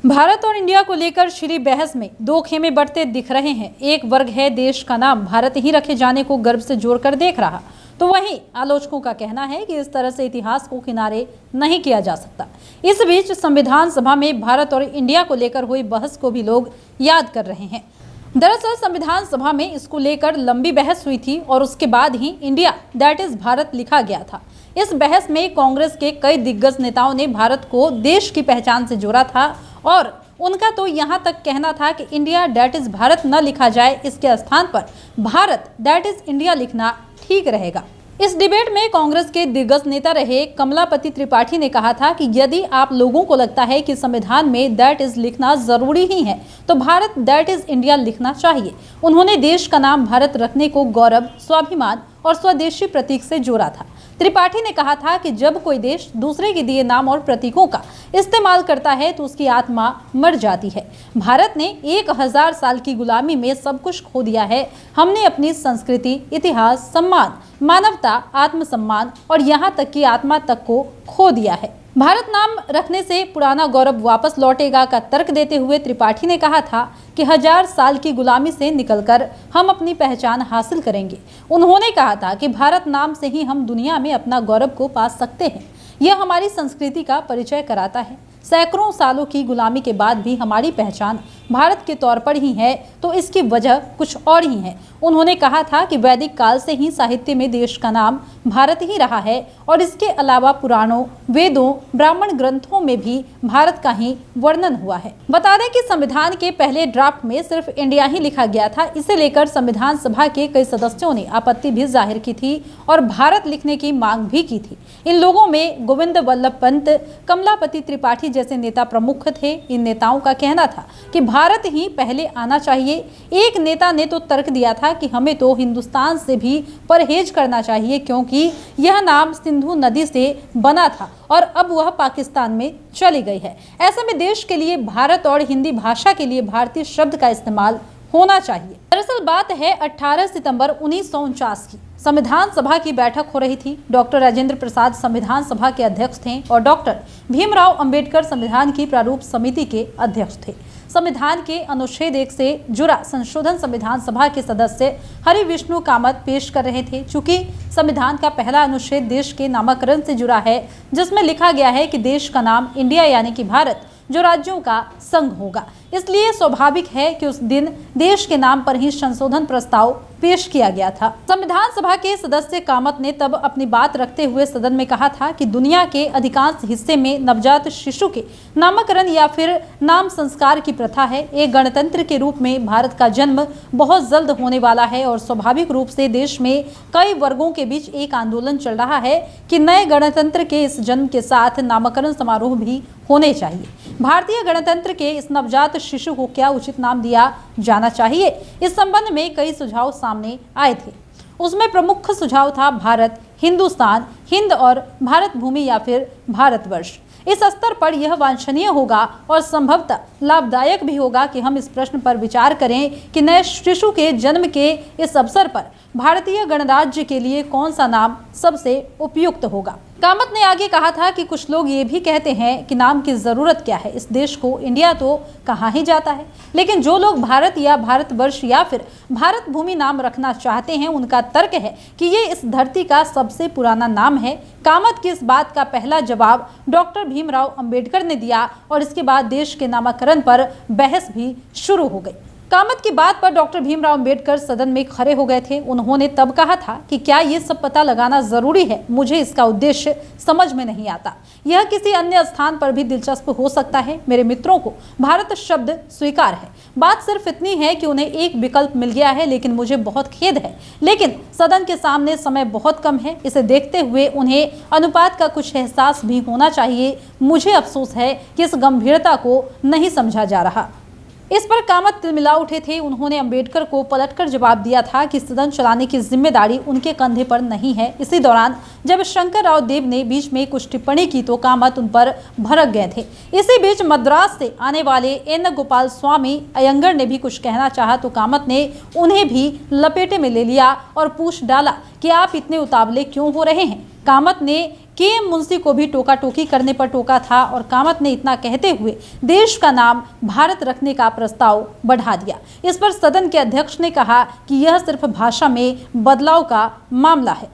भारत और इंडिया को लेकर छिड़ी बहस में दो खेमे बढ़ते दिख रहे हैं। एक वर्ग है देश का नाम भारत ही रखे जाने को गर्व से जोड़कर देख रहा, तो वहीं आलोचकों का कहना है कि इस तरह से इतिहास को किनारे नहीं किया जा सकता। इस बीच संविधान सभा में भारत और इंडिया को लेकर हुई बहस को भी लोग याद कर रहे हैं। दरअसल संविधान सभा में इसको लेकर लंबी बहस हुई थी और उसके बाद ही इंडिया दैट इज भारत लिखा गया था। इस बहस में कांग्रेस के कई दिग्गज नेताओं ने भारत को देश की पहचान से जोड़ा था और उनका तो यहां तक कहना था कि इंडिया दैट इज भारत न लिखा जाए, इसके स्थान पर भारत दैट इज इंडिया लिखना ठीक रहेगा। इस डिबेट में कांग्रेस के दिग्गज नेता रहे कमलापति त्रिपाठी ने कहा था कि यदि आप लोगों को लगता है कि संविधान में दैट इज लिखना जरूरी ही है तो भारत दैट इज इंडिया लिखना चाहिए। उन्होंने देश का नाम भारत रखने को गौरव, स्वाभिमान और स्वदेशी प्रतीक से जोड़ा था। त्रिपाठी ने कहा था कि जब कोई देश दूसरे के दिए नाम और प्रतीकों का इस्तेमाल करता है तो उसकी आत्मा मर जाती है। भारत ने 1000 साल की गुलामी में सब कुछ खो दिया है। हमने अपनी संस्कृति, इतिहास, सम्मान, मानवता, आत्मसम्मान और यहाँ तक की आत्मा तक को खो दिया है। भारत नाम रखने से पुराना गौरव वापस लौटेगा का तर्क देते हुए त्रिपाठी ने कहा था कि 1000 साल की गुलामी से निकलकर हम अपनी पहचान हासिल करेंगे। उन्होंने कहा था कि भारत नाम से ही हम दुनिया में अपना गौरव को पा सकते हैं। यह हमारी संस्कृति का परिचय कराता है। सैकड़ों सालों की गुलामी के बाद भी हमारी पहचान भारत के तौर पर ही है, तो इसकी वजह कुछ और ही है। उन्होंने कहा था कि वैदिक काल से ही साहित्य में देश का नाम भारत ही रहा है और इसके अलावा पुराणों, वेदों, ब्राह्मण ग्रंथों में भी भारत का ही वर्णन हुआ है। बता दें कि संविधान के पहले ड्राफ्ट में सिर्फ इंडिया ही लिखा गया था। इसे लेकर संविधान सभा के कई सदस्यों ने आपत्ति भी जाहिर की थी और भारत लिखने की मांग भी की थी। इन लोगों में गोविंद वल्लभ पंत, कमलापति त्रिपाठी जैसे नेता प्रमुख थे। इन नेताओं का कहना था कि भारत ही पहले आना चाहिए। एक नेता ने तो तर्क दिया था कि हमें तो हिंदुस्तान से भी परहेज करना चाहिए क्योंकि यह नाम सिंधु नदी से बना था और अब वह पाकिस्तान में चली गई है। ऐसे में देश के लिए भारत और हिंदी भाषा के लिए भारतीय शब्द का इस्तेमाल होना चाहिए। दरअसल बात है 18 सितंबर 1949 की। संविधान सभा की बैठक हो रही थी। डॉक्टर राजेंद्र प्रसाद संविधान सभा के अध्यक्ष थे और डॉक्टर भीमराव अंबेडकर संविधान की प्रारूप समिति के अध्यक्ष थे। संविधान के अनुच्छेद 1 से जुड़ा संशोधन संविधान सभा के सदस्य हरि विष्णु कामत पेश कर रहे थे। चूंकि संविधान का पहला अनुच्छेद देश के नामकरण से जुड़ा है, जिसमें लिखा गया है कि देश का नाम इंडिया यानी कि भारत जो राज्यों का संघ होगा, इसलिए स्वाभाविक है कि उस दिन देश के नाम पर ही संशोधन प्रस्ताव पेश किया गया था। संविधान सभा के सदस्य कामत ने तब अपनी बात रखते हुए सदन में कहा था कि दुनिया के अधिकांश हिस्से में नवजात शिशु के नामकरण या फिर नाम संस्कार की प्रथा है। एक गणतंत्र के रूप में भारत का जन्म बहुत जल्द होने वाला है और स्वाभाविक रूप से देश में कई वर्गों के बीच एक आंदोलन चल रहा है कि नए गणतंत्र के इस जन्म के साथ नामकरण समारोह भी होने चाहिए। भारतीय गणतंत्र के इस नवजात शिशु को क्या उचित नाम दिया जाना चाहिए, इस संबंध में कई सुझाव सामने आए थे। उसमें प्रमुख सुझाव था भारत, हिंदुस्तान, हिंद और भारत भूमि या फिर भारतवर्ष। इस स्तर पर यह वांछनीय होगा और संभवतः लाभदायक भी होगा कि हम इस प्रश्न पर विचार करें कि नए शिशु के जन्म के इस अवसर पर भारतीय गणराज्य के लिए कौन सा नाम सबसे उपयुक्त होगा। कामत ने आगे कहा था कि कुछ लोग ये भी कहते हैं कि नाम की जरूरत क्या है, इस देश को इंडिया तो कहा ही जाता है। लेकिन जो लोग भारत या भारतवर्ष या फिर भारत भूमि नाम रखना चाहते हैं, उनका तर्क है कि ये इस धरती का सबसे पुराना नाम है। कामत की इस बात का पहला जवाब डॉक्टर भीमराव अंबेडकर ने दिया और इसके बाद देश के नामकरण पर बहस भी शुरू हो गई। कामत की बात पर डॉक्टर भीमराव अंबेडकर सदन में खड़े हो गए थे। उन्होंने तब कहा था कि क्या ये सब पता लगाना जरूरी है? मुझे इसका उद्देश्य समझ में नहीं आता। यह किसी अन्य स्थान पर भी दिलचस्प हो सकता है। मेरे मित्रों को भारत शब्द स्वीकार है। बात सिर्फ इतनी है कि उन्हें एक विकल्प मिल गया है, लेकिन मुझे बहुत खेद है। लेकिन सदन के सामने समय बहुत कम है। इसे देखते हुए उन्हें अनुपात का कुछ एहसास भी होना चाहिए। मुझे अफसोस है कि इस गंभीरता को नहीं समझा जा रहा। इस पर कामत तिलमिला उठे थे। उन्होंने अंबेडकर को पलटकर जवाब दिया था कि सदन चलाने की जिम्मेदारी उनके कंधे पर नहीं है। इसी दौरान जब शंकर राव देव ने बीच में कुछ टिप्पणी की तो कामत उन पर भड़क गए थे। इसी बीच मद्रास से आने वाले एन गोपाल स्वामी अयंगर ने भी कुछ कहना चाहा तो कामत ने उन्हें भी लपेटे में ले लिया और पूछ डाला कि आप इतने उतावले क्यों हो रहे हैं। कामत ने केएम मुंशी को भी टोका टोकी करने पर टोका था और कामत ने इतना कहते हुए देश का नाम भारत रखने का प्रस्ताव बढ़ा दिया। इस पर सदन के अध्यक्ष ने कहा कि यह सिर्फ भाषा में बदलाव का मामला है।